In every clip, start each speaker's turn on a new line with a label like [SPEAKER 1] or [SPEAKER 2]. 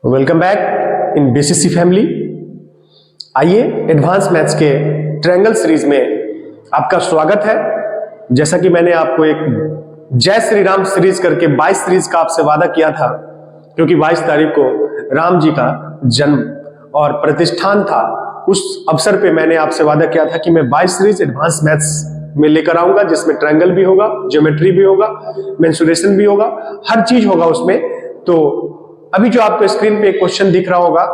[SPEAKER 1] Welcome back in BCC family. आइए advance maths के triangle series में आपका स्वागत है। जैसा कि मैंने आपको एक जय श्री राम सीरीज करके 22 सीरीज का आपसे वादा किया था, क्योंकि 22 तारीख को राम जी का जन्म और प्रतिष्ठान था। उस अवसर पे मैंने आपसे वादा किया था कि मैं 22 सीरीज एडवांस मैथ्स में लेकर आऊंगा, जिसमें ट्रायंगल भी होगा, ज्योमेट्री भी होगा, मेंसुरेशन भी होगा, हर चीज होगा उसमें। तो अभी जो आपको स्क्रीन पे एक क्वेश्चन दिख रहा होगा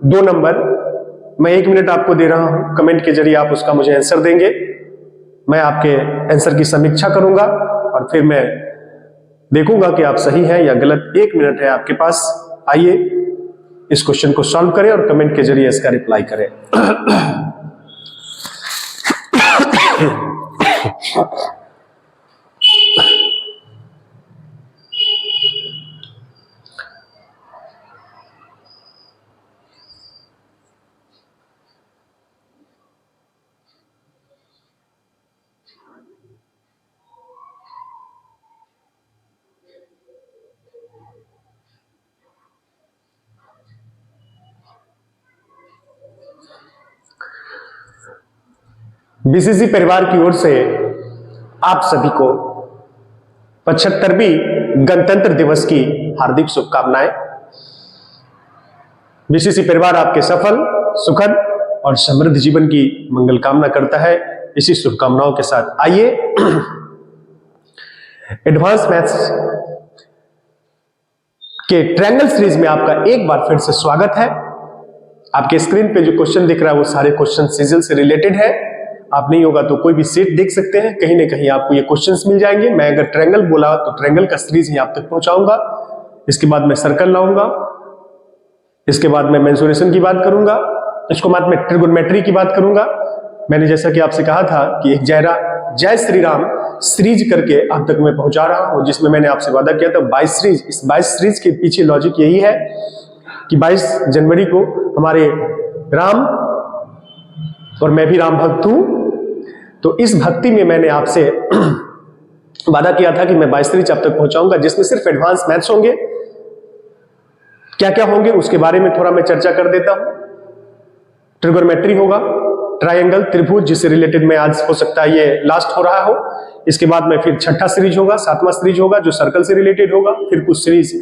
[SPEAKER 1] 2 नंबर, मैं 1 मिनट आपको दे रहा हूं, कमेंट के जरिए आप उसका मुझे आंसर देंगे। मैं आपके आंसर की समीक्षा करूंगा और फिर मैं देखूंगा कि आप सही हैं या गलत। 1 मिनट है आपके पास। आइए इस क्वेश्चन को सॉल्व करें और कमेंट के जरिए इसका रिप्लाई करें। बीसीसी परिवार की ओर से आप सभी को 75वीं गणतंत्र दिवस की हार्दिक शुभकामनाएं। बीसीसी परिवार आपके सफल, सुखद और समृद्ध जीवन की मंगल कामना करता है। इसी शुभकामनाओं के साथ आइए एडवांस मैथ्स के ट्रायंगल सीरीज में आपका एक बार फिर से स्वागत है। आपके स्क्रीन पे जो क्वेश्चन दिख रहा है वो सारे क्वेश्चन सीजन से रिलेटेड है। आप नहीं होगा तो कोई भी सेट देख सकते हैं, कहीं ना कहीं आपको ये क्वेश्चंस मिल जाएंगे। मैं अगर ट्रायंगल बोला तो ट्रायंगल का सीरीज ही आप तक पहुंचाऊंगा। इसके बाद मैं सर्कल लाऊंगा, इसके बाद मैं मेंसुरेशन की बात करूंगा, इसके बाद मैं ट्रिगोनोमेट्री की बात करूंगा। मैंने जैसा कि आपसे कहा था कि एक जय श्री राम सीरीज करके आप तक मैं पहुंचा रहा हूं, जिसमें मैंने आपसे वादा किया था 22 सीरीज। इस 22 सीरीज के पीछे लॉजिक यही है कि 22 जनवरी को हमारे राम, और मैं भी राम भक्त हूं, तो इस भक्ति में मैंने आपसे वादा किया था कि मैं 22 सीरीज आप तक पहुंचाऊंगा, जिसमें सिर्फ एडवांस मैथ्स होंगे। क्या क्या होंगे उसके बारे में थोड़ा मैं चर्चा कर देता हूं। ट्रिगोनोमेट्री होगा, ट्रायंगल, त्रिभुज, जिससे रिलेटेड में आज हो सकता है ये लास्ट हो रहा हो। इसके बाद में फिर 6ठा सीरीज होगा, 7वां सीरीज होगा जो सर्कल से रिलेटेड होगा। फिर कुछ सीरीज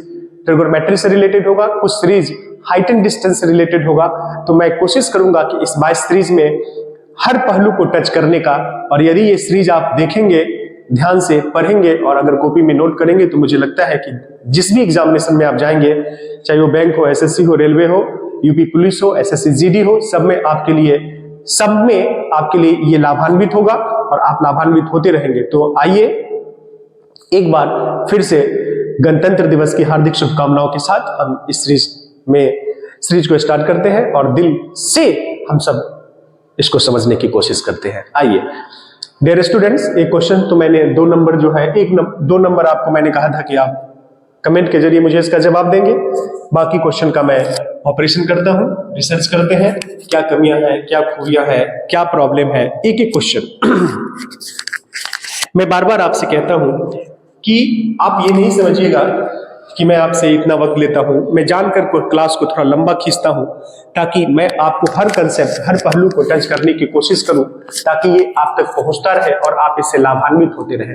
[SPEAKER 1] ट्रिगोनोमेट्री से रिलेटेड होगा, कुछ सीरीज हाइट एंड डिस्टेंस से रिलेटेड होगा। तो मैं कोशिश करूंगा कि इस 22 सीरीज में हर पहलू को टच करने का, और यदि ये सीरीज आप देखेंगे, ध्यान से पढ़ेंगे और अगर कॉपी में नोट करेंगे, तो मुझे लगता है कि जिस भी एग्जामिनेशन में आप जाएंगे, चाहे वो बैंक हो, एसएससी हो, रेलवे हो, यूपी पुलिस हो, एसएससी जीडी हो, सब में आपके लिए ये लाभान्वित होगा और आप लाभान्वित होते रहेंगे। तो आइए एक बार फिर से गणतंत्र दिवस की हार्दिक शुभकामनाओं के साथ हम इस सीरीज को स्टार्ट करते हैं और दिल से हम सब इसको समझने की कोशिश करते हैं। आइए डियर स्टूडेंट्स, एक क्वेश्चन तो मैंने 2 नंबर जो है 2 नंबर आपको मैंने कहा था कि आप कमेंट के जरिए मुझे इसका जवाब देंगे। बाकी क्वेश्चन का मैं ऑपरेशन करता हूं, रिसर्च करते हैं क्या कमियां हैं, क्या खूबियां हैं, क्या प्रॉब्लम है। एक एक क्वेश्चन मैं बार बार आपसे कहता हूं कि आप ये नहीं समझिएगा कि मैं आपसे इतना वक्त लेता हूं। मैं जानकर क्लास को थोड़ा लंबा खींचता हूं ताकि मैं आपको हर कंसेप्ट, हर पहलू को टच करने की कोशिश करूं, ताकि ये आप तक पहुंचता रहे और आप इससे लाभान्वित होते रहे।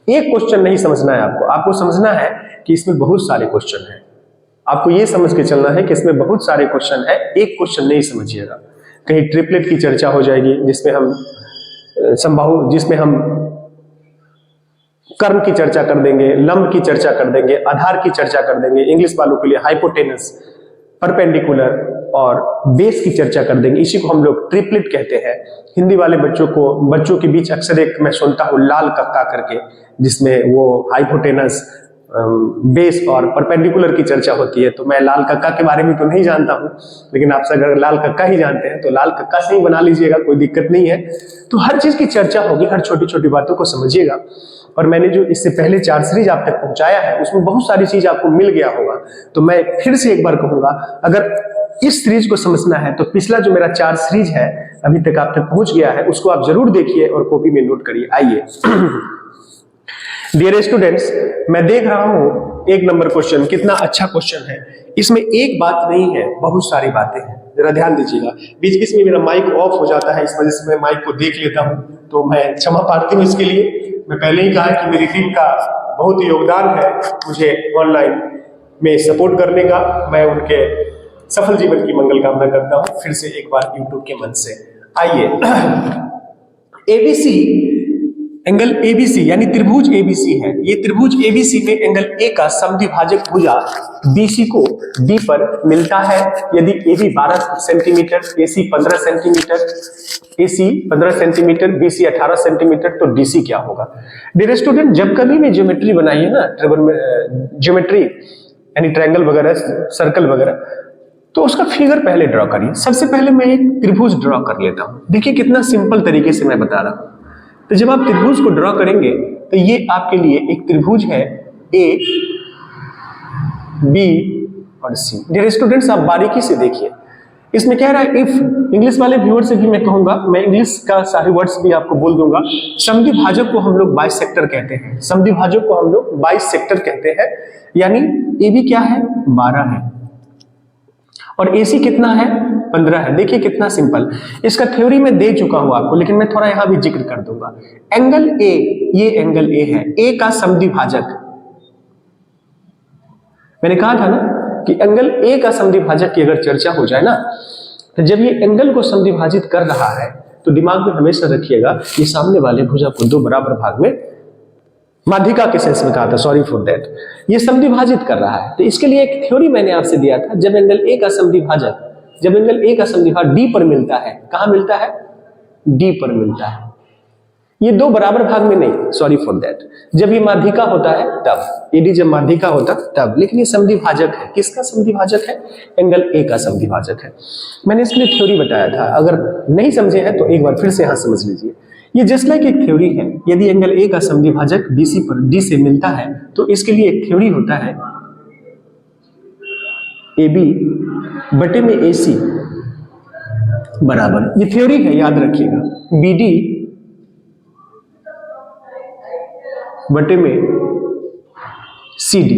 [SPEAKER 1] एक क्वेश्चन नहीं समझना है आपको समझना है कि इसमें बहुत सारे क्वेश्चन हैं। आपको ये समझ के चलना है कि इसमें बहुत सारे क्वेश्चन है, एक क्वेश्चन नहीं समझिएगा। कहीं ट्रिपलेट की चर्चा हो जाएगी, जिसमें हम कर्म की चर्चा कर देंगे, लंब की चर्चा कर देंगे, आधार की चर्चा कर देंगे, इंग्लिश वालों के लिए हाइपोटेनस, परपेंडिकुलर और बेस की चर्चा कर देंगे। इसी को हम लोग ट्रिपलेट कहते हैं। हिंदी वाले बच्चों के बीच अक्सर एक मैं सुनता हूं लाल कक्का करके, जिसमें वो हाइपोटेनस, बेस और परपेंडिकुलर की चर्चा होती है। तो मैं लाल कक्का के बारे में तो नहीं जानता हूं, लेकिन आप अगर लाल कक्का ही जानते हैं तो लाल कक्का से ही बना लीजिएगा, कोई दिक्कत नहीं है। तो हर चीज की चर्चा होगी, हर छोटी छोटी बातों को समझिएगा। और मैंने जो इससे पहले 4 सीरीज आप तक पहुंचाया है, उसमें बहुत सारी चीज आपको मिल गया होगा। तो मैं फिर से एक बार कहूंगा, अगर इस सीरीज को समझना है तो पिछला जो मेरा 4 सीरीज है अभी तक आप तक पहुंच गया है, उसको आप जरूर देखिए और कॉपी में नोट करिए। आइए डियर स्टूडेंट्स, मैं देख रहा हूं एक नंबर क्वेश्चन, कितना अच्छा क्वेश्चन है। इसमें एक बात नहीं है, बहुत सारी बातें हैं, जरा ध्यान दीजिएगा। बीच बीच में मेरा माइक ऑफ हो जाता है, इस वजह से मैं माइक को देख लेता हूं, तो मैं क्षमा प्रार्थी हूं इसके लिए। मैं पहले ही कहा कि मेरी टीम का बहुत योगदान है मुझे ऑनलाइन में सपोर्ट करने का। मैं उनके सफल जीवन की मंगल कामना करता हूं फिर से एक बार यूट्यूब के मन से। आइए, एबीसी, एंगल एबीसी यानी त्रिभुज एबीसी है। ये त्रिभुज एबीसी में एंगल ए का समद्विभाजक भुजा बीसी को डी पर मिलता है यदि AB 12 centimetre, AC 15 centimetre, AC 15 centimetre, BC 18 centimetre, तो डीसी क्या होगा। डियर स्टूडेंट, जब कभी भी ज्योमेट्री बनाइए ना, ज्योमेट्री यानी ट्रायंगल वगैरह, सर्कल वगैरह, तो उसका फिगर पहले ड्रॉ करिए। सबसे पहले मैं एक त्रिभुज ड्रॉ कर लेता हूं। देखिए कितना सिंपल तरीके से मैं बता रहा हूं। तो जब आप त्रिभुज को ड्रॉ करेंगे तो ये आपके लिए एक त्रिभुज है ए, बी और सी। डियर स्टूडेंट्स, आप बारीकी से देखिए, इसमें कह रहा है इफ, इंग्लिश वाले व्यूअर से भी मैं कहूंगा, मैं इंग्लिश का सारे वर्ड्स भी आपको बोल दूंगा। समद्विभाजक को हम लोग बाइसेक्टर कहते हैं, समद्विभाजक को हम लोग बाइसेक्टर कहते हैं। यानी ए बी क्या है, 12 है, और एसी कितना है, 15 है। देखिए कितना सिंपल, इसका थ्योरी मैं दे चुका हूं आपको, लेकिन मैं थोड़ा यहां भी जिक्र कर दूंगा। एंगल ए, ये एंगल ए है, ए का समद्विभाजक। मैंने कहा था ना कि एंगल ए का समद्विभाजक की अगर चर्चा हो जाए ना, तो जब ये एंगल को समद्विभाजित कर रहा है तो दिमाग में हमेशा रखिएगा ये सामने वाले भुजा को दो बराबर भाग में, माध्यिका के सेंस में कहा था, सॉरी फॉर दैट, ये समद्विभाजित कर रहा है। तो इसके लिए एक थ्योरी मैंने आपसे दिया था, जब एंगल ए का समद्विभाजक, जब एंगल ए का समद्विभाजक डी पर मिलता है, कहां मिलता है, डी पर मिलता है, ये दो बराबर भाग में नहीं, सॉरी फॉर दैट, जब ये माध्यिका होता है तब, एडी जब माध्यिका होता तब, लेकिन ये समद्विभाजक है। किसका समद्विभाजक है, एंगल ए का समद्विभाजक है। मैंने इसके लिए थ्योरी बताया था, अगर नहीं समझे हैं तो एक बार फिर से यहां समझ लीजिए। ये जस्ट लाइक एक थ्योरी है, यदि एंगल ए का समद्विभाजक बीसी पर डी से मिलता है तो इसके लिए एक थ्योरी होता है ए बी बटे में ए सी बराबर, ये थ्योरी है, याद रखिएगा, बी डी बटे में सी डी,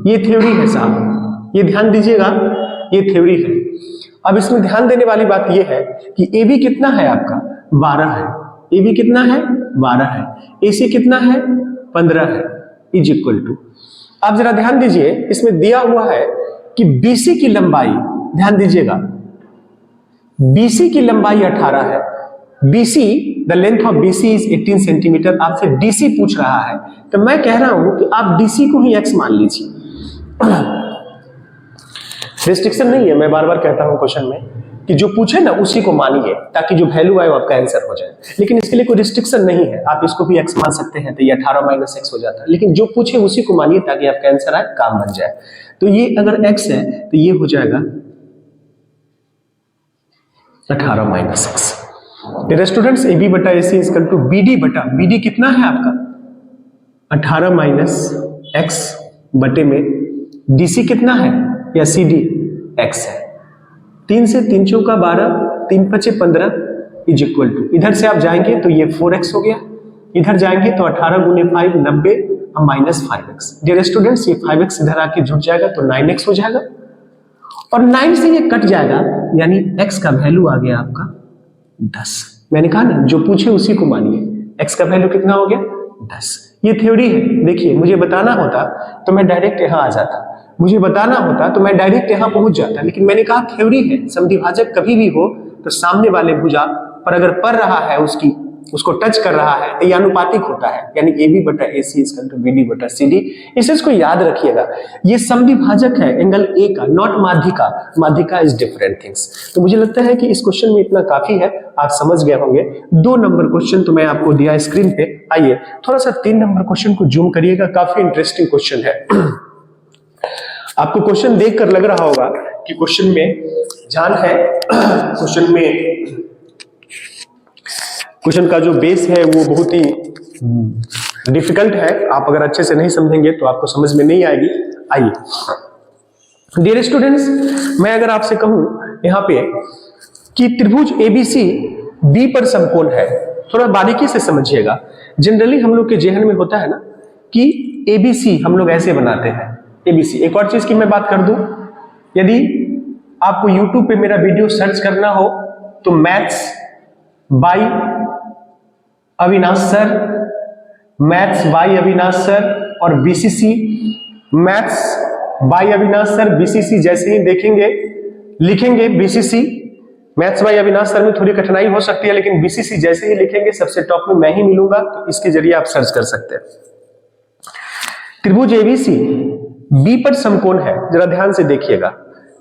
[SPEAKER 1] ये थ्योरी है साहब, ये ध्यान दीजिएगा, ये थ्योरी है। अब इसमें ध्यान देने वाली बात ये है कि ए बी कितना है आपका, 12 है, ए बी कितना है, 12 है, ए सी कितना है, 15 है, इज इक्वल टू, आप जरा ध्यान दीजिए, इसमें दिया हुआ है कि बीसी की लंबाई, ध्यान दीजिएगा, बीसी की लंबाई 18 है, BC, the length of BC is 18 centimetre, आपसे डीसी पूछ रहा है, तो मैं कह रहा हूं कि आप डीसी को ही एक्स मान लीजिए। रिस्ट्रिक्शन नहीं है, मैं बार बार कहता हूं क्वेश्चन में कि जो पूछे ना उसी को मानिए, ताकि जो वैल्यू आए वो आपका आंसर हो जाए। लेकिन इसके लिए कोई रिस्ट्रिक्शन नहीं है, आप इसको भी x मान सकते हैं, तो ये 18 माइनस एक्स हो जाता है, लेकिन जो पूछे उसी को मानिए ताकि आपका आंसर आए, काम बन जाए। तो ये अगर x है तो ये हो जाएगा 18 माइनस एक्स। मेरे स्टूडेंट्स, ए बी बटा A C is equal to B D बटा, बी डी कितना है आपका, 18 माइनस एक्स बटे में डी सी कितना है, या सी डी एक्स है। 3 से 3 चौका 12, 3 पचे 15 इज इक्वल टू, इधर से आप जाएंगे तो ये 4x हो गया, इधर जाएंगे तो 18 गुने 5 90 और माइनस 5x। डियर स्टूडेंट्स, ये 5x इधर आके जुड़ जाएगा तो 9x हो जाएगा, और 9 से ये कट जाएगा, यानी x का वैल्यू आ गया आपका 10। मैंने कहा ना जो पूछे उसी को मानिए, x का वैल्यू कितना हो गया, 10। ये थ्योरी है। देखिए, मुझे बताना होता तो मैं डायरेक्ट यहां आ जाता, मुझे बताना होता तो मैं डायरेक्ट यहां पहुंच जाता, लेकिन मैंने कहा थ्योरी है, समद्विभाजक कभी भी हो तो सामने वाले भुजा पर अगर पड़ रहा है, उसको टच कर रहा है, तो ये अनुपातिक होता है, यानी ए बी बटा A C equal to B D बटा सी डी। इसको याद रखिएगा, ये समद्विभाजक है एंगल ए का, नॉट माध्यिका, माध्यिका इज डिफरेंट थिंग्स। तो मुझे लगता है कि इस क्वेश्चन में इतना काफी है, आप समझ गए होंगे। 2 नंबर क्वेश्चन तो मैं आपको दिया स्क्रीन पे। आइए थोड़ा सा 3 नंबर क्वेश्चन को जूम करिएगा, काफी इंटरेस्टिंग क्वेश्चन है। आपको क्वेश्चन देखकर लग रहा होगा कि क्वेश्चन में जान है, क्वेश्चन का जो बेस है वो बहुत ही डिफिकल्ट है, आप अगर अच्छे से नहीं समझेंगे तो आपको समझ में नहीं आएगी। आइए डियर स्टूडेंट्स, मैं अगर आपसे कहूं यहां पे कि त्रिभुज एबीसी बी पर समकोण है, थोड़ा बारीकी से समझिएगा। जनरली हम लोग के जेहन में होता है ना कि एबीसी हम लोग ऐसे बनाते हैं, ABC। एक और चीज की मैं बात कर दूं, यदि आपको YouTube पे मेरा वीडियो सर्च करना हो तो maths by Avinash sir, maths by Avinash sir और BCC, maths by Avinash sir BCC जैसे ही देखेंगे, लिखेंगे BCC, maths by Avinash sir में थोड़ी कठिनाई हो सकती है, लेकिन BCC जैसे ही लिखेंगे सबसे टॉप में मैं ही मिलूंगा, तो इसके जरिए आप सर्च कर सकते हैं। त्रिभुज ABC B पर समकोण है, जरा ध्यान से देखिएगा।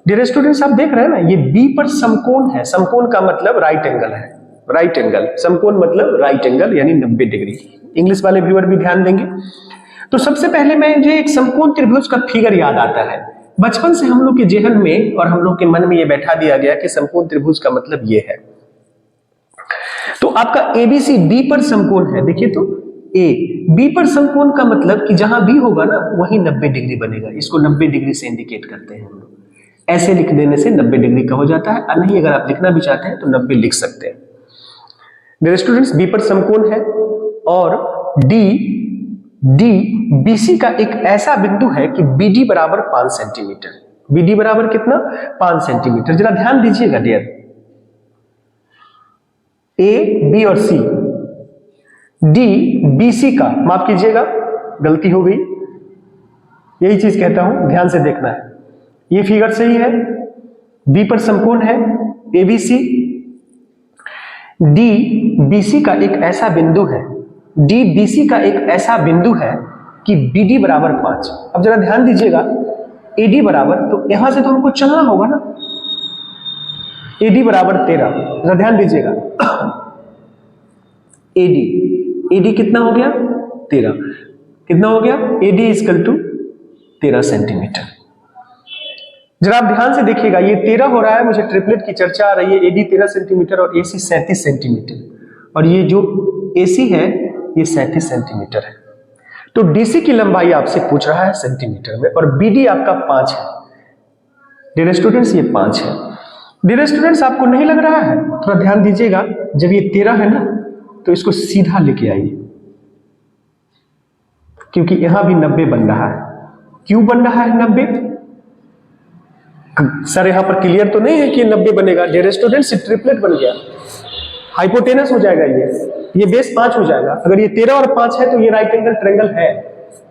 [SPEAKER 1] डियर स्टूडेंट्स, आप देख रहे हैं ना, ये B पर समकोण है। समकोण का मतलब राइट एंगल है, राइट एंगल। समकोण मतलब राइट एंगल यानी 90 डिग्री। इंग्लिश वाले व्यूअर भी ध्यान देंगे। तो सबसे पहले मुझे एक समकोण त्रिभुज का फिगर याद आता है। बचपन से हम लोग के जेहन में और हम लोग के मन में ये बैठा दिया गया कि समकोण त्रिभुज का मतलब ये है। तो आपका ABC B पर समकोण है। देखिए तो A B पर समकोण का मतलब कि जहां B होगा ना वहीं 90 डिग्री बनेगा। इसको 90 डिग्री से इंडिकेट करते हैं हम लोग। ऐसे लिख देने से 90 डिग्री का हो जाता है, और नहीं अगर आप लिखना भी चाहते हैं तो 90 लिख सकते हैं। मेरे स्टूडेंट्स, B पर समकोण है और D BC का एक ऐसा बिंदु है कि BD बराबर 5 सेंटीमीटर। BD बराबर कितना? 5 सेंटीमीटर। जरा ध्यान दीजिएगा डियर, A B और C, D BC का, माफ कीजिएगा गलती हो गई, यही चीज कहता हूं, ध्यान से देखना है। ये फिगर सही है, B पर समकोण है ABC, D BC का एक ऐसा बिंदु है, D BC का एक ऐसा बिंदु है कि BD बराबर 5। अब जरा ध्यान दीजिएगा, AD बराबर, तो यहां से तो हमको चलना होगा ना, AD बराबर 13। जरा ध्यान दीजिएगा, AD कितना हो गया? 13। कितना हो गया? AD equal to 13 centimetre. जरा आप ध्यान से देखिएगा, ये 13 हो रहा है, मुझे ट्रिपलेट की चर्चा आ रही है। AD 13 सेंटीमीटर और AC 37 सेंटीमीटर, और ये जो AC है ये 37 सेंटीमीटर है। तो DC की लंबाई आपसे पूछ रहा है सेंटीमीटर में, और BD आपका 5 है। डियर स्टूडेंट्स, ये 5 है। डियर स्टूडेंट्स, आपको नहीं लग रहा है? थोड़ा ध्यान दीजिएगा, जब ये 13 है ना तो इसको सीधा लेके आइए, क्योंकि यहां भी 90 बन रहा है। क्यों बन रहा है 90? सर यहां पर क्लियर तो नहीं है कि 90 बनेगा। डियर स्टूडेंट्स, ट्रिपलेट बन गया, हाइपोटेनस हो जाएगा, ये बेस 5 हो जाएगा। अगर ये 13 और 5 है तो ये राइट एंगल ट्रायंगल है।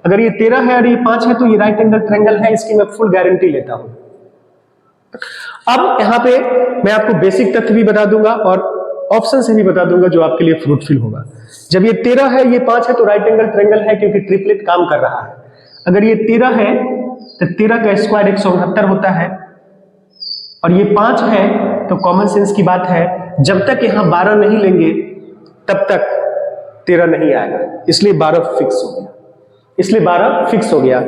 [SPEAKER 1] अगर ये 13 है और ये 5 है तो ये राइट एंगल ट्रायंगल है, इसकी मैं फुल गारंटी लेता हूं। अब यहां पे मैं आपको बेसिक तथ्य भी बता दूंगा और ऑप्शन से भी बता दूंगा जो आपके लिए फ्रूटफुल होगा। जब ये 13 है, ये 5 है तो राइट एंगल ट्रायंगल है, क्योंकि ट्रिपलेट काम कर रहा है। अगर ये 13 है तो 13 का स्क्वायर 169 होता है, और ये 5 है तो कॉमन सेंस की बात है, जब तक यहां 12 नहीं लेंगे तब तक 13 नहीं आएगा, इसलिए 12 फिक्स हो गया। इसलिए 12 फिक्स हो गया।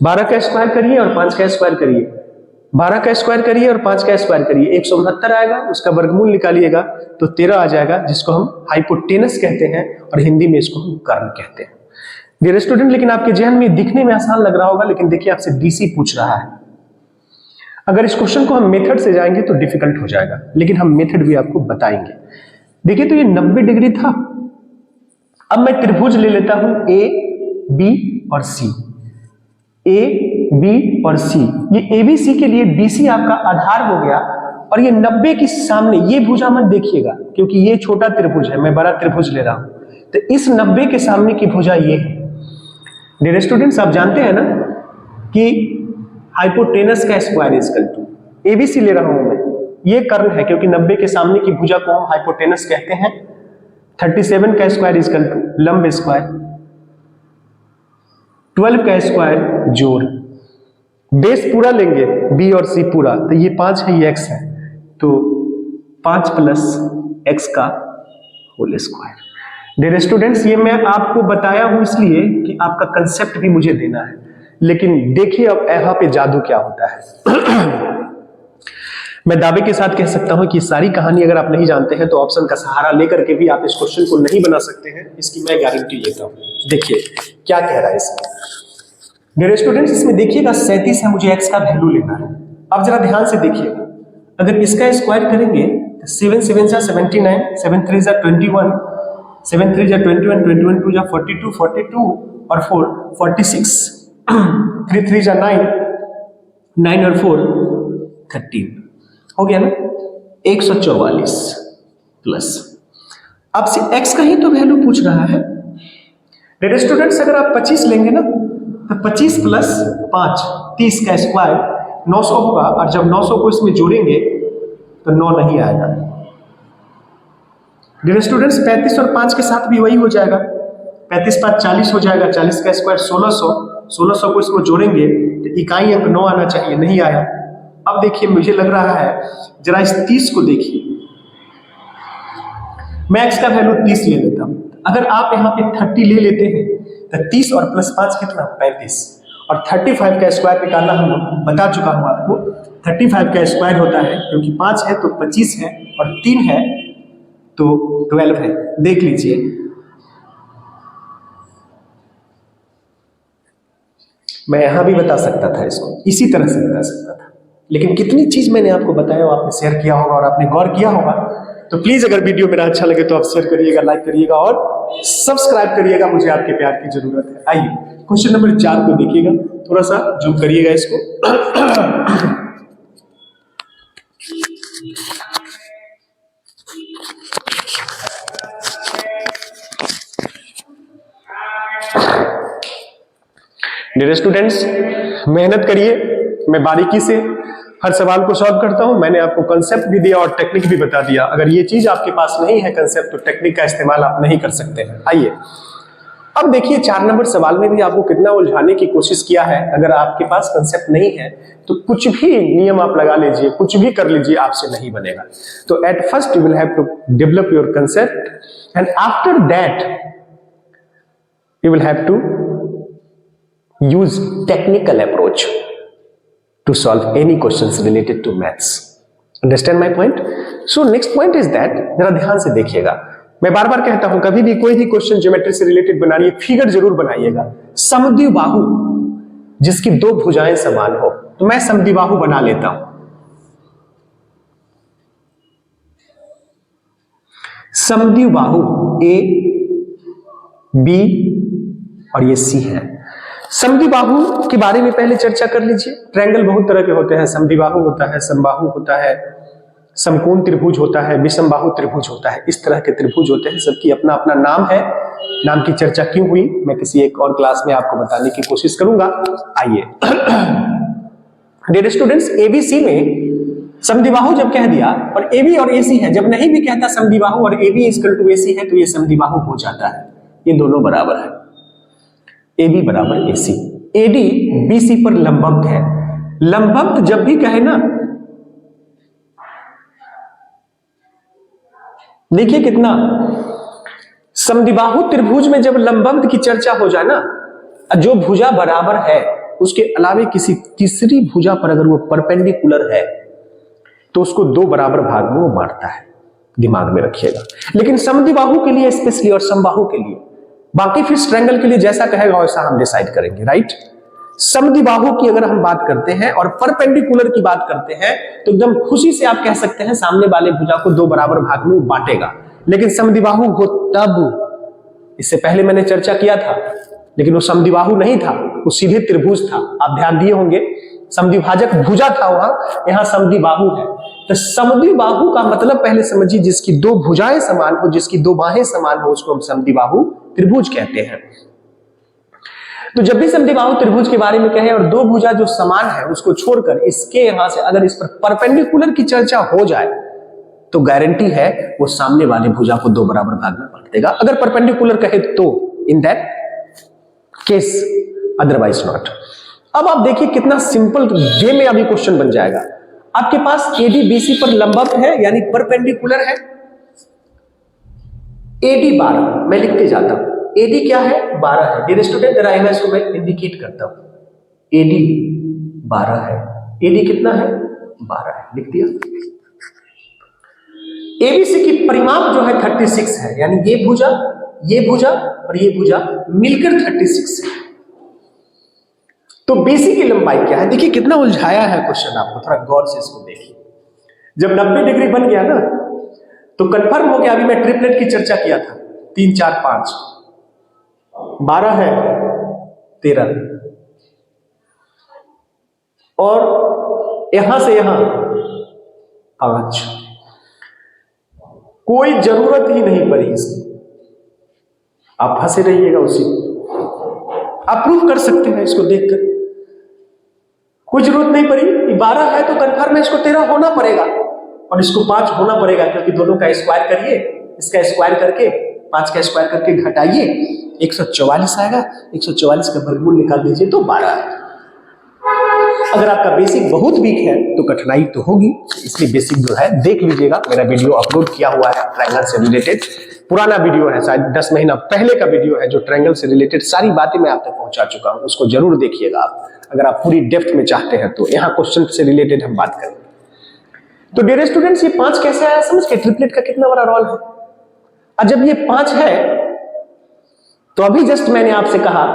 [SPEAKER 1] 12 का स्क्वायर करिए और 5 का स्क्वायर करिए, 12 का स्क्वायर करिए और 5 का स्क्वायर करिए, 169 आएगा, उसका वर्गमूल निकालिएगा तो 13 आ जाएगा, जिसको हम हाइपोटेनस कहते हैं और हिंदी में इसको हम कर्ण कहते हैं। डियर स्टूडेंट, लेकिन आपके जहन में दिखने में आसान लग रहा होगा, लेकिन देखिए आपसे DC पूछ रहा है। अगर इस क्वेश्चन को हम मेथड से जाएंगे तो डिफिकल्ट हो जाएगा, लेकिन हम मेथड भी आपको बताएंगे। देखिए तो ये 90 डिग्री था। अब मैं त्रिभुज ले लेता हूं A B और C, A B और C। ये ABC के लिए BC आपका आधार हो गया, और ये 90 के सामने ये भुजा मत देखिएगा, क्योंकि ये छोटा त्रिभुज है, मैं बड़ा त्रिभुज ले रहा हूं, तो इस 90 के सामने की भुजा ये है। डियर स्टूडेंट्स, आप जानते हैं ना कि हाइपोटेनस का स्क्वायर इक्वल टू, ABC ले रहा हूं मैं, ये कर्ण है, क्योंकि 90 के सामने की भुजा को हम हाइपोटेनस कहते हैं। 37 का स्क्वायर इक्वल टू लंब स्क्वायर, 12 का स्क्वायर जोड़, बेस पूरा लेंगे B और C पूरा, तो ये 5 है, ये x है, तो 5 प्लस x का होल स्क्वायर। डियर स्टूडेंट्स, ये मैं आपको बताया हूं इसलिए कि आपका कंसेप्ट भी मुझे देना है, लेकिन देखिए अब यहाँ पे जादू क्या होता है। मैं दावे के साथ कह सकता हूं कि सारी कहानी अगर आप नहीं जानते हैं तो ऑप्शन का सहारा लेकर के भी आप इस क्वेश्चन को नहीं बना सकते हैं, इसकी मैं गारंटी लेता हूं। देखिए क्या कह रहा है इसमें। डियर स्टूडेंट्स, इसमें देखिएगा 37 है, मुझे x का वैल्यू लेना है। अब जरा ध्यान से देखिएगा, अगर इसका स्क्वायर करेंगे तो 7 7 जा 79, 7 3 जा 21, 7 3 जा 21, 21 2 जा 42, 42 और 4 46, 3 3 जा 9, 9 और 4 13 हो गया ना, 144 प्लस। आपसे x का ही तो वैल्यू पूछ रहा है। डेयर स्टूडेंट्स, अगर आप 25 लेंगे ना तो 25 प्लस 5 30 का स्क्वायर 900 होगा, और जब 900 को इसमें जोड़ेंगे तो 9 नहीं आएगा। डियर स्टूडेंट्स, 35 और 5 के साथ भी वही हो जाएगा, 35 5 40 हो जाएगा, 40 का स्क्वायर 1600, 1600 को इसको जोड़ेंगे तो इकाई अंक 9 आना चाहिए, नहीं आया। अब देखिए, मुझे लग रहा है, जरा इस 30 को देखिए, मैं x का वैल्यू 30 ले लेता हूं। अगर आप यहाँ पे 30 ले लेते हैं तो 30 और प्लस 5 कितना, 35, और 35 का स्क्वायर निकालना हम बता चुका हूं आपको। 35 का स्क्वायर होता है, क्योंकि 5 है तो 25 है, और 3 है तो 12 है। देख लीजिए, मैं यहां भी बता सकता था इसको, इसी तरह से बता सकता था, लेकिन कितनी चीज मैंने आपको बताया, आपने शेयर किया होगा और आपने गौर किया होगा। तो प्लीज अगर वीडियो मेरा अच्छा लगे तो आप शेयर करिएगा, लाइक करिएगा और सब्सक्राइब करिएगा, मुझे आपके प्यार की जरूरत है। आइए क्वेश्चन नंबर 4 को देखिएगा, थोड़ा सा जूम करिएगा इसको। डियर स्टूडेंट्स, मेहनत करिए, मैं बारीकी से हर सवाल को सॉल्व करता हूं। मैंने आपको कंसेप्ट भी दिया और टेक्निक भी बता दिया। अगर ये चीज आपके पास नहीं है कंसेप्ट, तो टेक्निक का इस्तेमाल आप नहीं कर सकते हैं। आइए अब देखिए, 4 नंबर सवाल में भी आपको कितना उलझाने की कोशिश किया है। अगर आपके पास कंसेप्ट नहीं है तो कुछ भी नियम आप लगा लीजिए, कुछ भी कर लीजिए, आपसे नहीं बनेगा। तो at first you will have to develop your concept, and after that you will have to use technical approach to solve any questions related to maths. Understand my point? So next point is that, जरा ध्यान से देखिएगा, मैं बार बार कहता हूं, कभी भी कोई भी क्वेश्चन ज्योमेट्री से रिलेटेड बनाइए, फिगर जरूर बनाइएगा। समद्विबाहु जिसकी 2 भुजाएं समान हो, तो मैं समद्विबाहु बना लेता हूं। समद्विबाहु A, B और ये C है। समद्विबाहु के बारे में पहले चर्चा कर लीजिए। ट्रायंगल बहुत तरह के होते हैं, समद्विबाहु होता है, समबाहु होता है, समकोण त्रिभुज होता है, विषमबाहु त्रिभुज होता है, इस तरह के त्रिभुज होते हैं। सबकी अपना अपना नाम है। नाम की चर्चा क्यों हुई, मैं किसी एक और क्लास में आपको बताने की कोशिश करूंगा। आइए डियर स्टूडेंट्स, एबीसी में समद्विबाहु जब कह दिया और एबी और एसी है, जब नहीं भी कहता समद्विबाहु और एबी इक्वल टू एसी है, तो ये समद्विबाहु हो जाता है। ये दोनों बराबर है, AB बराबर AC। AD BC पर लंबवत है। लंबवत जब भी कहे ना, देखिए कितना, समद्विबाहु त्रिभुज में जब लंबवत की चर्चा हो जाए ना, जो भुजा बराबर है उसके अलावे किसी तीसरी भुजा पर अगर वो परपेंडिकुलर है तो उसको 2 बराबर भाग में वो बांटता है। दिमाग में रखिएगा। लेकिन समद्विबाहु के लिए स्पेशली और समबाहु के लिए, बाकी फिर ट्रायंगल के लिए जैसा कहेगा वैसा हम डिसाइड करेंगे, राइट। समद्विबाहु की अगर हम बात करते हैं और परपेंडिकुलर की बात करते हैं, तो एकदम खुशी से आप कह सकते हैं सामने वाले भुजा को 2 बराबर भाग में बांटेगा। लेकिन समद्विबाहु हो तब, इससे पहले मैंने चर्चा किया था, लेकिन वो समद्विबाहु नहीं था, वो सीधे त्रिभुज था। आप ध्यान दिए होंगे, समद्विभाजक भुजा था वहां, यहां समद्विबाहु है। तो समद्विबाहु का मतलब पहले समझिए, जिसकी 2 भुजाएं समान हो, जिसकी 2 बाहें समान हो, उसको हम समद्विबाहु त्रिभुज कहते हैं। तो जब भी समद्विबाहु त्रिभुज के बारे में कहें और 2 भुजा जो समान है उसको छोड़कर इसके यहां से अगर इस पर परपेंडिकुलर की चर्चा हो जाए, तो गारंटी है वो सामने वाले भुजा को 2 बराबर भाग में बांट देगा। अगर परपेंडिकुलर कहे तो, in that case, otherwise not. अब आप देखिए कितना सिंपल वे में अभी क्वेश्चन बन जाएगा। आपके पास AD BC पर लंबवत है, यानी परपेंडिकुलर है। AD 12, मैं लिखते जाता हूं। AD क्या है, 12 है। डियर स्टूडेंट, जरा मैं इसको मैं इंडिकेट करता हूं। AD 12 है। AD कितना है, 12 है, लिख दिया। ABC की परिमाप जो है 36 है, यानी ये भुजा और ये भुजा मिलकर 36 है। तो BC की लंबाई क्या है, देखिए कितना उलझाया है क्वेश्चन, आपको थोड़ा गौर से इसको देखिए। जब 90 डिग्री बन गया ना, तो कंफर्म हो गया। अभी मैं ट्रिपलेट की चर्चा किया था, 3 4 5, 12 है 13, और यहां से यहां 5, कोई जरूरत ही नहीं पड़ी इसकी, आप फंसे रहिएगा उसी, आप प्रूव कर सकते हैं इसको देखकर, कोई जरूरत नहीं पड़ी। 12 है तो कन्फर्म है इसको 13 होना पड़ेगा और इसको 5 होना पड़ेगा, क्योंकि दोनों का स्क्वायर करिए, इसका स्क्वायर करके 5 का स्क्वायर करके घटाइए, 144 आएगा, 144 का वर्गमूल निकाल दीजिए तो 12 है। अगर आपका बेसिक बहुत वीक है तो कठिनाई तो होगी, इसलिए बेसिक जो है देख लीजिएगा, मेरा वीडियो अपलोड किया हुआ है ट्रायंगल से रिलेटेड, पुराना वीडियो है, शायद 10 महीना पहले का वीडियो है, जो ट्रायंगल से रिलेटेड सारी बातें मैं आप तक पहुंचा चुका हूं, उसको जरूर देखिएगा आप, अगर आप पूरी डेप्थ में चाहते हैं तो। यहाँ क्वेश्चन से रिलेटेड हम बात करेंगे। तो डियर स्टूडेंट्स, ये 5 कैसे आया समझ के, ट्रिपलेट का कितना बड़ा रोल है। और जब ये 5 है तो अभी जस्ट मैंने आपसे कहा,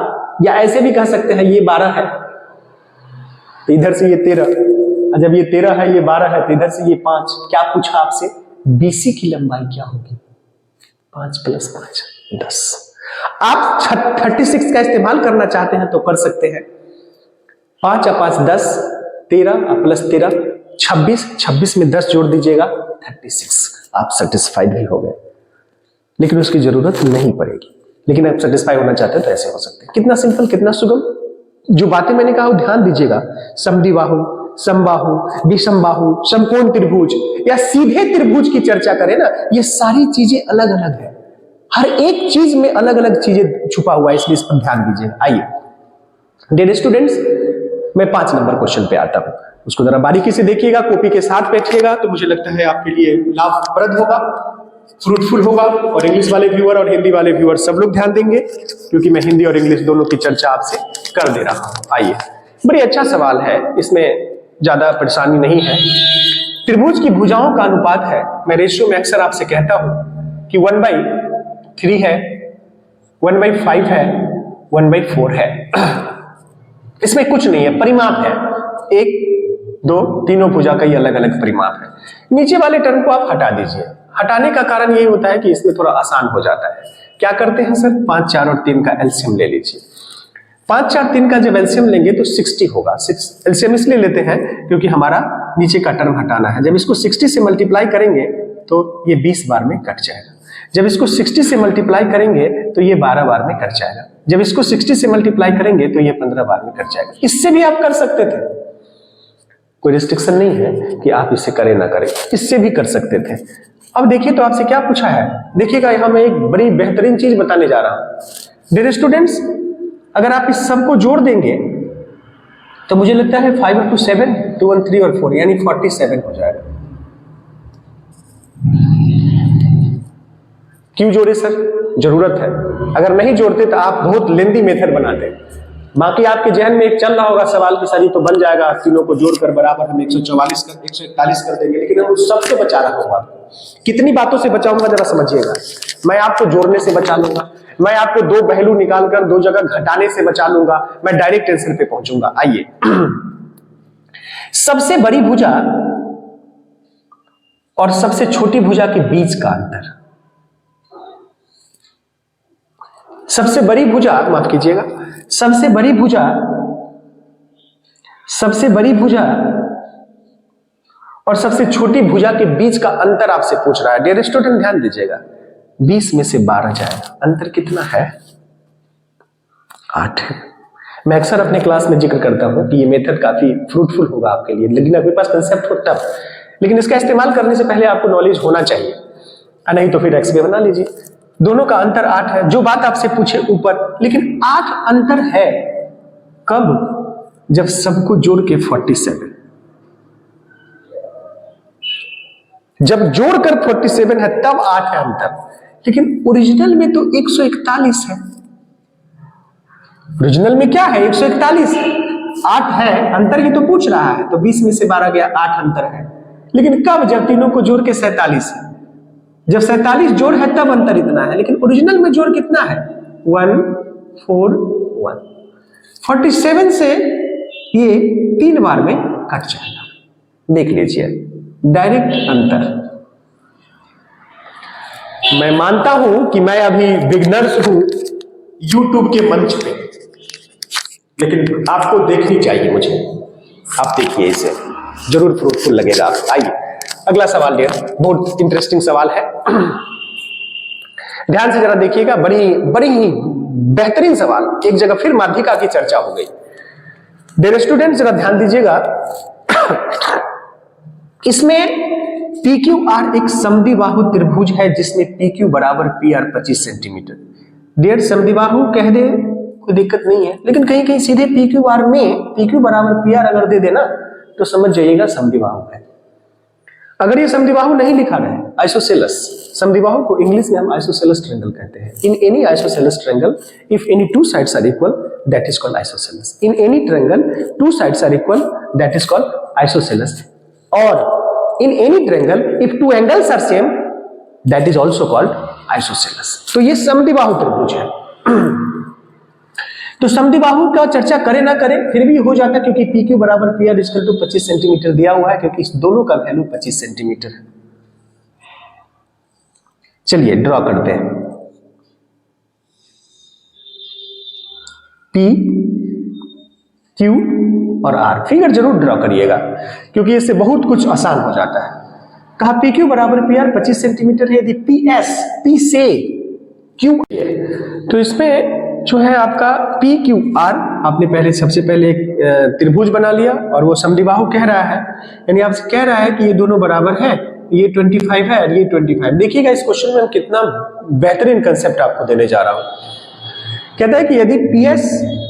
[SPEAKER 1] या ऐसे भी कह सकते हैं ये 12 है तो इधर से ये 13, और जब ये 13 है ये 12 है तो इधर से ये 5। क्या पूछा आपसे, बीसी की लंबाई क्या होगी, 5 + 5 10। आप 36 का इस्तेमाल करना चाहते हैं तो कर सकते हैं, 5 और 5 10, 13 और +13 26, 26 में 10 जोड़ दीजिएगा 36, आप सेटिस्फाइड भी हो गए, लेकिन उसकी जरूरत नहीं पड़ेगी। लेकिन आप सेटिस्फाई होना चाहते हैं तो ऐसे हो सकते हैं। कितना सिंपल, कितना सुगम। जो बातें मैंने कहा ध्यान दीजिएगा, समद्विबाहु, समबाहु, विषमबाहु, समकोण त्रिभुज या सीधे त्रिभुज की चर्चा करें ना, ये सारी चीजें अलग अलग है, हर एक चीज में अलग अलग चीजें छुपा हुआ है, इसलिए इस पर ध्यान दीजिए। आइए डियर स्टूडेंट्स, मैं 5 नंबर क्वेश्चन पे आता हूं, उसको जरा बारीकी से देखिएगा, कॉपी के साथ बैठिएगा तो मुझे लगता है आपके लिए लाभप्रद होगा, फ्रूटफुल होगा, और इंग्लिश वाले व्यूअर और हिंदी वाले व्यूअर सब लोग ध्यान देंगे, क्योंकि मैं हिंदी और इंग्लिश दोनों की चर्चा आपसे कर दे रहा हूं। आइए, बड़ी अच्छा सवाल है, इसमें ज्यादा परेशानी नहीं है। त्रिभुज की भुजाओं का अनुपात है, मैं रेशियो में अक्सर आपसे कहता हूं कि 1/3 है, 1/5 है, 1/4 है। इसमें कुछ नहीं है, परिमाप है, 1 2 तीनों भुजा का ही अलग अलग परिमाप है। नीचे वाले टर्म को आप हटा दीजिए, हटाने का कारण यही होता है कि इसमें थोड़ा आसान हो जाता है। क्या करते हैं सर, 5 4 और 3 का एलसीएम ले लीजिए। 5 4 3 का जब एलसीएम लेंगे तो 60 होगा। एलसीएम इसलिए लेते हैं क्योंकि हमारा नीचे का टर्म हटाना है। जब इसको 60 से मल्टीप्लाई करेंगे तो ये 20 बार में कट जाएगा। जब इसको 60 से मल्टीप्लाई करेंगे तो ये 12 बार में कट जाएगा। जब इसको 60 से मल्टीप्लाई करेंगे तो ये 15 बार में कट जाएगा। इससे भी आप कर सकते थे, कोई रिस्ट्रिक्शन नहीं है कि आप इसे करें ना करें, इससे भी कर सकते थे। अब देखिए तो आपसे क्या पूछा है, देखिएगा यहां मैं एक बड़ी बेहतरीन चीज बताने जा रहा हूं। डियर स्टूडेंट्स, अगर आप इस सब को जोड़ देंगे तो मुझे लगता है 5 × 7 2 1 3 और 4 यानी 47 हो जाएगा। क्यों जोड़े सर, जरूरत है। अगर नहीं जोड़ते तो आप बहुत लेंदी मेथड बनाते, बाकी आपके जहन में एक चल रहा होगा सवाल की सारी तो बन जाएगा, तीनों को जोड़कर बराबर हम 144 कर 141 कर देंगे, लेकिन हम उस सबसे बचा रहा हूं आपको। कितनी बातों से बचाऊंगा जरा समझिएगा। मैं आपको जोड़ने से बचा लूंगा, मैं आपको 2 पहलू निकालकर 2 जगह घटाने से बचा लूंगा, मैं डायरेक्ट आंसर पे पहुंचूंगा। आइए, सबसे बड़ी भुजा और सबसे छोटी भुजा के बीच का अंतर, सबसे बड़ी भुजा, माफ कीजिएगा, सबसे बड़ी भुजा और सबसे छोटी भुजा के बीच का अंतर आपसे पूछ रहा है। डियर स्टूडेंट ध्यान दीजिएगा, 20 में से 12 जाएगा, अंतर कितना है, 8 है। मैं अक्सर अपने क्लास में जिक्र करता हूं कि ये मेथड काफी फ्रूटफुल होगा आपके लिए, लेकिन आपके पास कंसेप्ट हो तब, लेकिन इसका इस्तेमाल करने से पहले आपको नॉलेज होना चाहिए, नहीं तो फिर एक्स बना लीजिए। दोनों का अंतर 8 है, जो बात आपसे पूछे ऊपर, लेकिन 8 अंतर है कब, जब सबको जोड़ के 47, जब जोड़कर 47 है तब 8 है अंतर, लेकिन ओरिजिनल में तो 141 है। ओरिजिनल में क्या है, 141, 8 है अंतर, ही तो पूछ रहा है, तो 20 में से 12 गया, 8 अंतर है। लेकिन कब, जब तीनों को जोड़ के 47 है, जब 47 जोड़ है तब अंतर इतना है, लेकिन ओरिजिनल में जोड़ कितना है, 141। 47 से ये 3 बार में कट जाएगा, देख लीजिए, डायरेक्ट अंतर। मैं मानता हूं कि मैं अभी बिगनर्स हूं यूट्यूब के मंच पे, लेकिन आपको देखनी चाहिए मुझे आप देखिए इसे, जरूर फ्रूटफुल लगेगा। आइए अगला सवाल डियर, बहुत इंटरेस्टिंग सवाल है, ध्यान से जरा देखिएगा, बड़ी ही बेहतरीन सवाल। एक जगह फिर माध्यिका की चर्चा हो गई। डियर स्टूडेंट जरा ध्यान दीजिएगा, इसमें PQR एक समद्विबाहु त्रिभुज है जिसमें PQ बराबर PR 25 सेंटीमीटर। डियर समद्विबाहु कह दे कोई दिक्कत नहीं है, लेकिन कहीं कहीं सीधे PQR में PQ बराबर PR अगर दे देना तो समझ जाइएगा समद्विबाहु है। अगर ये समद्विबाहु नहीं लिखा गया है, आइसोसेलस, समद्विबाहु को इंग्लिश में हम आइसोसेलस ट्रायंगल कहते हैं। In any isosceles triangle if any two sides are equal that is called isosceles. In any triangle two sides are equal that is called isosceles. और in any triangle if two angles are same that is also called isosceles। तो ये समद्विबाहु त्रिभुज है। तो समद्विबाहु का चर्चा करें ना करें फिर भी हो जाता है, क्योंकि PQ बराबर PR इक्वल टू 25 सेंटीमीटर दिया हुआ है, क्योंकि इस दोनों का वैल्यू 25 सेंटीमीटर है। चलिए ड्रॉ करते हैं। P Q और R फिगर जरूर ड्रॉ करिएगा, क्योंकि इससे बहुत कुछ आसान हो जाता है। कहा PQ बराबर PR 25 सेंटीमीटर है। यदि P से Q है तो इसमें जो है आपका PQR, आपने सबसे पहले एक त्रिभुज बना लिया और वो समद्विबाहु कह रहा है, यानी आपसे कह रहा है कि ये दोनों बराबर है, ये 25 है और ये 25। देखिएगा इस क्वेश्चन में हम कितना बेहतरीन कंसेप्ट आपको देने जा रहा हूं। कहता है कि यदि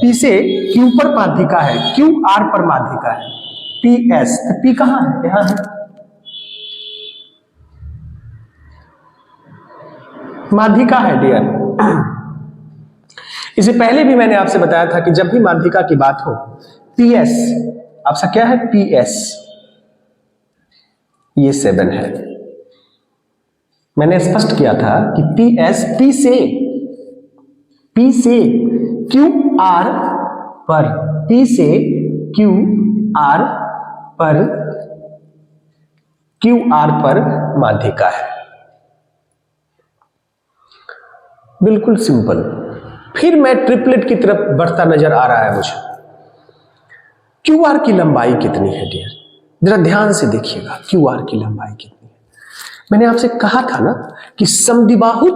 [SPEAKER 1] P से Q पर माध्यिका है, QR पर माध्यिका है, PS, तो P कहां है? यहां है। माध्यिका है डियर। इसे पहले भी मैंने आपसे बताया था कि जब भी माध्यिका की बात हो, PS आपका क्या है? PS ये 7 है। मैंने स्पष्ट किया था कि PS P से QR पर, P से QR पर माध्यिका है। बिल्कुल सिंपल। फिर मैं ट्रिपलेट की तरफ बढ़ता नजर आ रहा है मुझे। QR की लंबाई कितनी है डियर? जरा ध्यान से देखिएगा, QR की लंबाई कितनी है। मैंने आपसे कहा था ना कि समद्विबाहु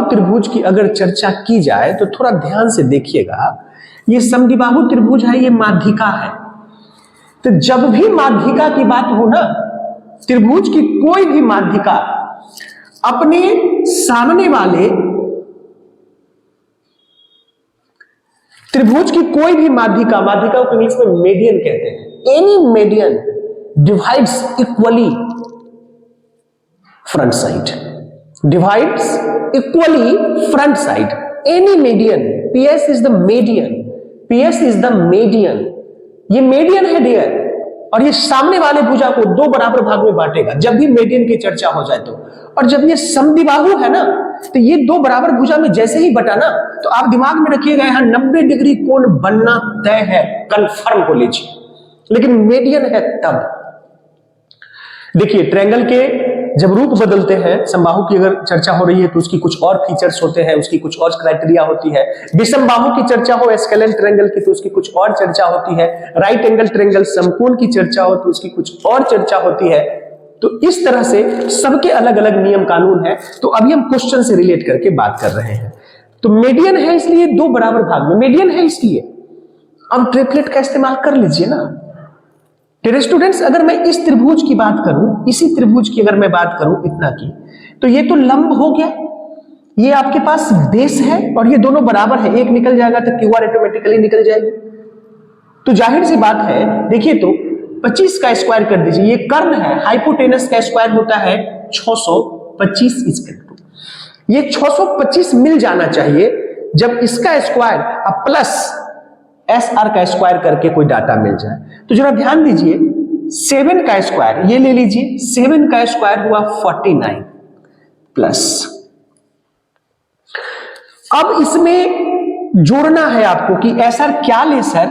[SPEAKER 1] त्रिभुज की अगर चर्चा की जाए तो थोड़ा ध्यान से देखिएगा। ये समद्विबाहु त्रिभुज है, ये माध्यिका है। तो जब भी माध्यिका की बात हो ना, त्रिभुज की कोई भी माध्यिका अपने सामने वाले त्रिभुज की कोई भी माध्यिका को इंग्लिश में मेडियन कहते हैं। Any median divides equally front side, divides equally front side। any median, PS is the median, PS is the median। ये median है डियर, और ये सामने वाले भुजा को दो बराबर भाग में बांटेगा जब भी median की चर्चा हो जाए तो। और जब ये समद्विबाहु है ना, तो ये दो बराबर भुजा में जैसे ही बटा ना, तो आप दिमाग में रखिएगा यहां 90 डिग्री कोण बनना तय है, कंफर्म हो लीजिए। लेकिन मेडियन है तब। देखिए ट्रायंगल के जब रूप बदलते हैं, समबाहु की अगर चर्चा हो रही है तो उसकी कुछ और फीचर्स होते हैं, उसकी कुछ और क्राइटेरिया होती है। विषमबाहु की चर्चा हो स्केलेन ट्रायंगल की तो उसकी कुछ और चर्चा होती है। राइट एंगल ट्रायंगल समकोण की चर्चा हो तो उसकी कुछ और चर्चा होती है। तो इस तरह से सबके अलग अलग नियम कानून है। तो अभी हम क्वेश्चन से रिलेट करके बात कर रहे हैं। तो मीडियन है इसलिए दो बराबर भाग में, मीडियन है इसलिए अब ट्रिपलेट का इस्तेमाल कर लीजिए ना। डियर स्टूडेंट्स, अगर मैं इस त्रिभुज की बात करूं, इसी त्रिभुज की अगर मैं बात करूं इतना की, तो ये तो लंब हो गया, ये आपके पास बेस है और ये दोनों बराबर है। एक निकल जाएगा तो QR ऑटोमेटिकली निकल जाएगी। तो जाहिर सी बात है, देखिए तो 25 का स्क्वायर कर दीजिए, ये कर्ण है, हाइपोटेनस का स्क्वायर होता है 625 इक्वल टू, ये 625 मिल जाना चाहिए जब इसका स्क्वायर प्लस SR का स्क्वायर करके कोई डाटा मिल जाए। तो जरा ध्यान दीजिए, 7 का स्क्वायर ये ले लीजिए, 7 का स्क्वायर हुआ 49 प्लस, अब इसमें जोड़ना है आपको कि SR क्या ले सर।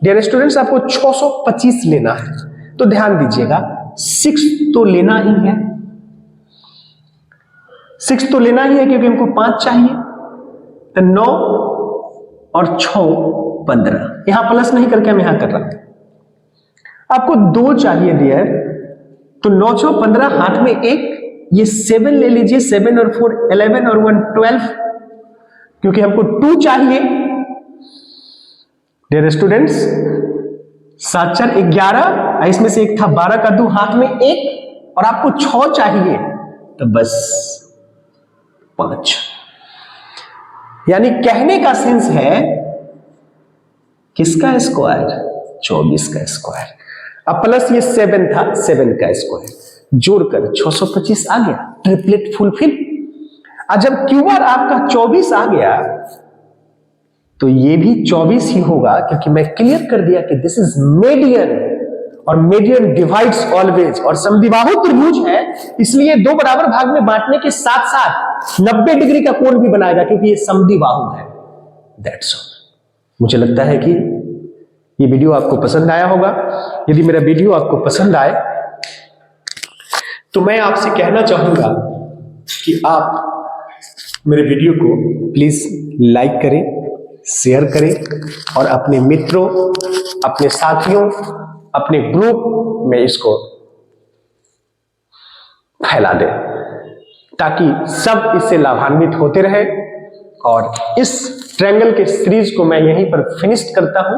[SPEAKER 1] डियर स्टूडेंट्स, आपको 625 लेना है, तो ध्यान दीजिएगा 6 तो लेना ही है, 6 तो लेना ही है क्योंकि हमको 5 चाहिए। तो 9 और 6 15, यहां प्लस नहीं करके हम यहां कर रहा हूं। आपको 2 चाहिए डियर, तो 9 6 15 हाथ में 1, ये 7 ले लीजिए, 7 और 4 11 और 1 12, क्योंकि हमको 2 चाहिए। डियर स्टूडेंट्स, 7 4 11, इसमें से 1 था, 12 का 2 हाथ में 1, और आपको 6 चाहिए, तो बस 5। यानी कहने का सेंस है किसका स्क्वायर? 24 का स्क्वायर। अब प्लस ये 7 था, 7 का स्क्वायर जोड़कर 625 आ गया, ट्रिपलेट फुलफिल। और जब क्यूआर आपका 24 आ गया तो ये भी 24 ही होगा, क्योंकि मैं क्लियर कर दिया कि दिस इज मेडियन, और मेडियन डिवाइड्स ऑलवेज, और समद्विबाहु त्रिभुज है इसलिए 2 बराबर भाग में बांटने के साथ साथ 90 डिग्री का कोण भी बनाएगा, क्योंकि ये समद्विबाहु है। That's all. मुझे लगता है कि ये वीडियो आपको पसंद आया होगा। यदि मेरा वीडियो आपको पसंद आए तो मैं आपसे कहना चाहूंगा कि आप मेरे वीडियो को प्लीज लाइक करें, शेयर करें, और अपने मित्रों, अपने साथियों, अपने ग्रुप में इसको फैला दें, ताकि सब इससे लाभान्वित होते रहे। और इस ट्रायंगल के सीरीज को मैं यहीं पर फिनिश करता हूं।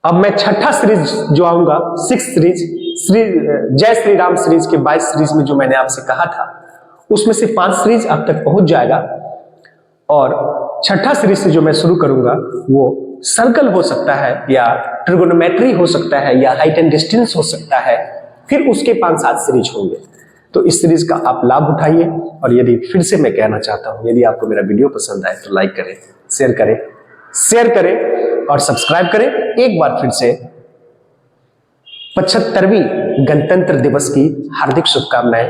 [SPEAKER 1] अब मैं 6ठा सीरीज जो आऊंगा, 6th सीरीज, जय श्री राम सीरीज के 22 सीरीज में जो मैंने आपसे कहा था, उसमें से 5 सीरीज अब तक पहुंच जाएगा। और 6ठा सीरीज से जो मैं शुरू करूंगा वो सर्कल हो सकता है, या ट्रिगोनोमेट्री हो सकता है, या हाइट एंड डिस्टेंस हो सकता है। फिर उसके 5-7 सीरीज होंगे। तो इस सीरीज का आप लाभ उठाइए। और यदि फिर से मैं कहना चाहता हूं, यदि आपको मेरा वीडियो पसंद आए तो लाइक करें, शेयर करें और सब्सक्राइब करें। एक बार फिर से 75वीं गणतंत्र दिवस की हार्दिक शुभकामनाएं।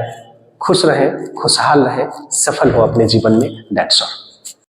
[SPEAKER 1] खुश रहें, खुशहाल रहें, सफल हो अपने जीवन में। That's all.